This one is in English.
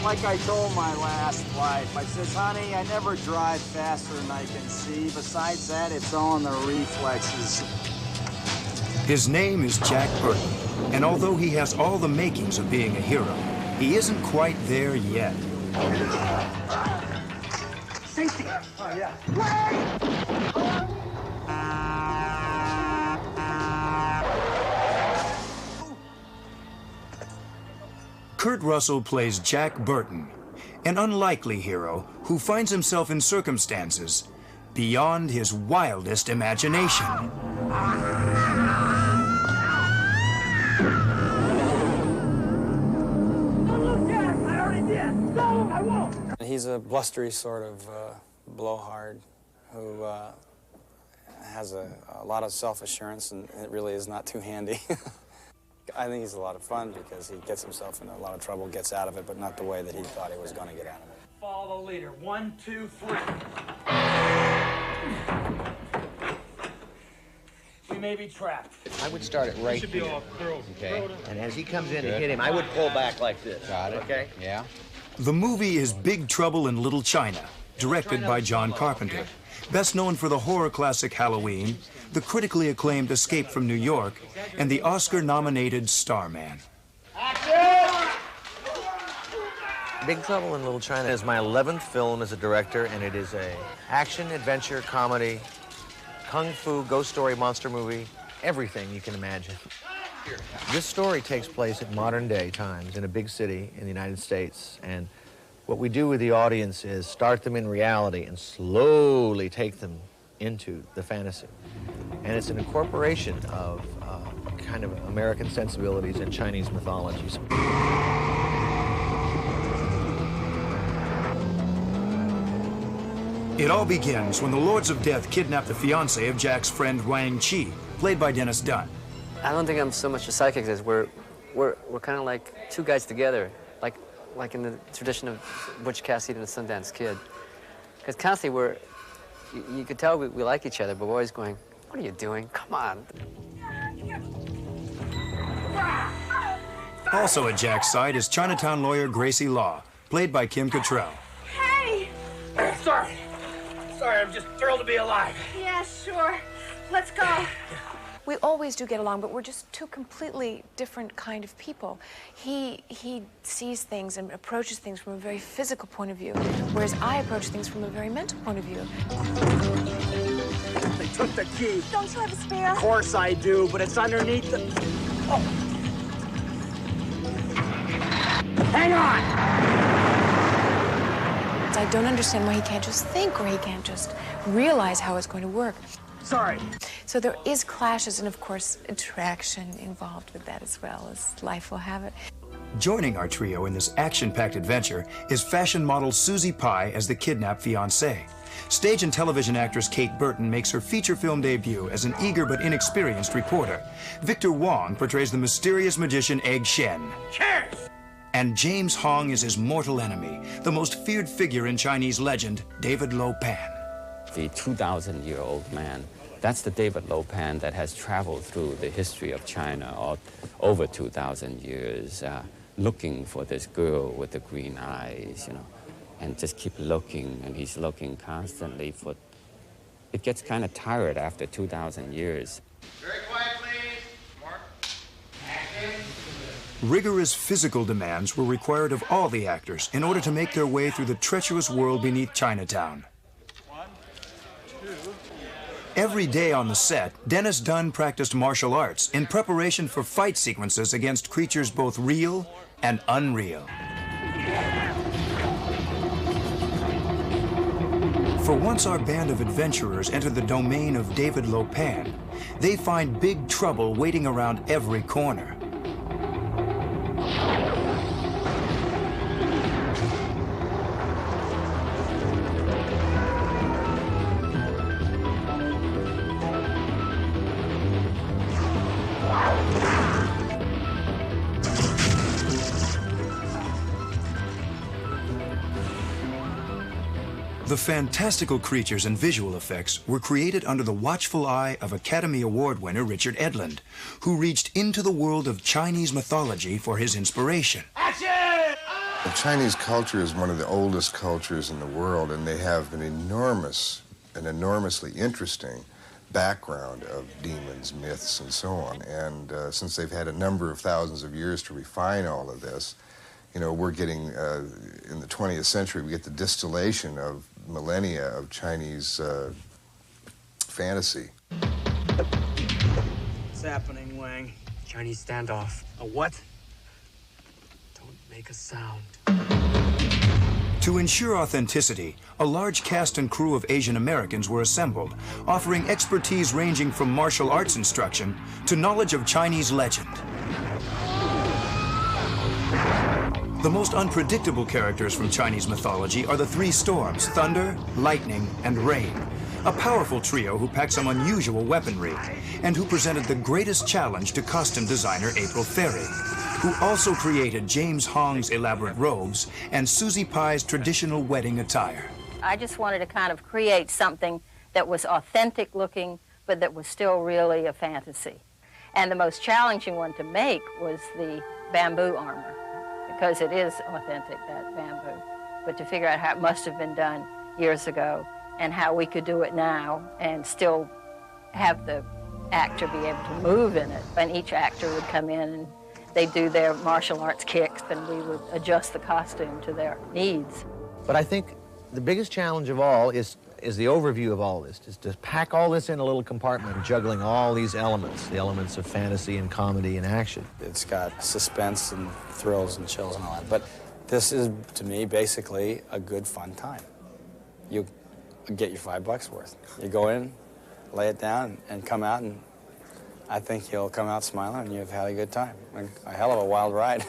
Like I told my last wife, I says, honey, I never drive faster than I can see. Besides that, it's all in the reflexes. His name is Jack Burton, and although he has all the makings of being a hero, he isn't quite there yet. Safety! Oh, yeah. Kurt Russell plays Jack Burton, an unlikely hero who finds himself in circumstances beyond his wildest imagination. He's a blustery sort of blowhard who has a lot of self-assurance, and it really is not too handy. I think he's a lot of fun because he gets himself in a lot of trouble, gets out of it, but not the way that he thought he was going to get out of it. Follow the leader. 1, 2, 3. We may be trapped. I would start it right here. Okay. And as he comes in to hit him, I would pull back like this. Got it. Okay? Yeah. The movie is Big Trouble in Little China, directed by John Carpenter. Best known for the horror classic Halloween, the critically acclaimed Escape from New York, and the Oscar-nominated Starman. Big Trouble in Little China is my 11th film as a director, and it is a action, adventure, comedy, kung fu, ghost story, monster movie, everything you can imagine. This story takes place at modern-day times in a big city in the United States, and what we do with the audience is start them in reality and slowly take them into the fantasy. And it's an incorporation of kind of American sensibilities and Chinese mythologies. It all begins when the Lords of Death kidnap the fiancé of Jack's friend Wang Chi, played by Dennis Dunn. I don't think I'm so much a psychic as we're kind of like two guys together, like in the tradition of Butch Cassidy and the Sundance Kid. Because constantly you could tell we like each other, but we're always going, what are you doing? Come on. Also at Jack's side is Chinatown lawyer Gracie Law, played by Kim Cattrall. Hey! Sorry, I'm just thrilled to be alive. Yeah, sure. Let's go. We always do get along, but we're just two completely different kind of people. He sees things and approaches things from a very physical point of view, whereas I approach things from a very mental point of view. They took the key. Don't you have a spare? Of course I do, but it's underneath the... Oh. Hang on! I don't understand why he can't just think, or he can't just realize how it's going to work. Sorry. So there is clashes and, of course, attraction involved with that as well, as life will have it. Joining our trio in this action-packed adventure is fashion model Susie Pye as the kidnapped fiancé. Stage and television actress Kate Burton makes her feature film debut as an eager but inexperienced reporter. Victor Wong portrays the mysterious magician Egg Shen. Cheers! And James Hong is his mortal enemy, the most feared figure in Chinese legend, David Lo Pan. The 2,000-year-old man, that's the David Lo Pan that has traveled through the history of China over 2,000 years, looking for this girl with the green eyes, you know, and just keep looking, and he's looking constantly for... It gets kind of tired after 2,000 years. Very quiet, please. Mark. Action. Rigorous physical demands were required of all the actors in order to make their way through the treacherous world beneath Chinatown. Every day on the set, Dennis Dunn practiced martial arts in preparation for fight sequences against creatures both real and unreal. For once our band of adventurers enter the domain of David Lo Pan, they find big trouble waiting around every corner. The fantastical creatures and visual effects were created under the watchful eye of Academy Award winner Richard Edlund, who reached into the world of Chinese mythology for his inspiration. Action! The Chinese culture is one of the oldest cultures in the world, and they have an enormously interesting background of demons, myths, and so on. And since they've had a number of thousands of years to refine all of this, you know, we're getting, in the 20th century, we get the distillation of millennia of Chinese fantasy. What's happening, Wang? Chinese standoff. A what? Don't make a sound. To ensure authenticity, a large cast and crew of Asian Americans were assembled, offering expertise ranging from martial arts instruction to knowledge of Chinese legend. The most unpredictable characters from Chinese mythology are the three storms, thunder, lightning, and rain. A powerful trio who packed some unusual weaponry, and who presented the greatest challenge to costume designer April Ferry, who also created James Hong's elaborate robes and Susie Pie's traditional wedding attire. I just wanted to kind of create something that was authentic looking, but that was still really a fantasy. And the most challenging one to make was the bamboo armor, because it is authentic, that bamboo. But to figure out how it must have been done years ago and how we could do it now and still have the actor be able to move in it. And each actor would come in and they'd do their martial arts kicks, and we would adjust the costume to their needs. But I think the biggest challenge of all is the overview of all this, is to pack all this in a little compartment, juggling all these elements, the elements of fantasy and comedy and action. It's got suspense and thrills and chills and all that, but this is, to me, basically a good, fun time. You get your $5 worth. You go in, lay it down, and come out, and I think you'll come out smiling and you've had a good time. A hell of a wild ride.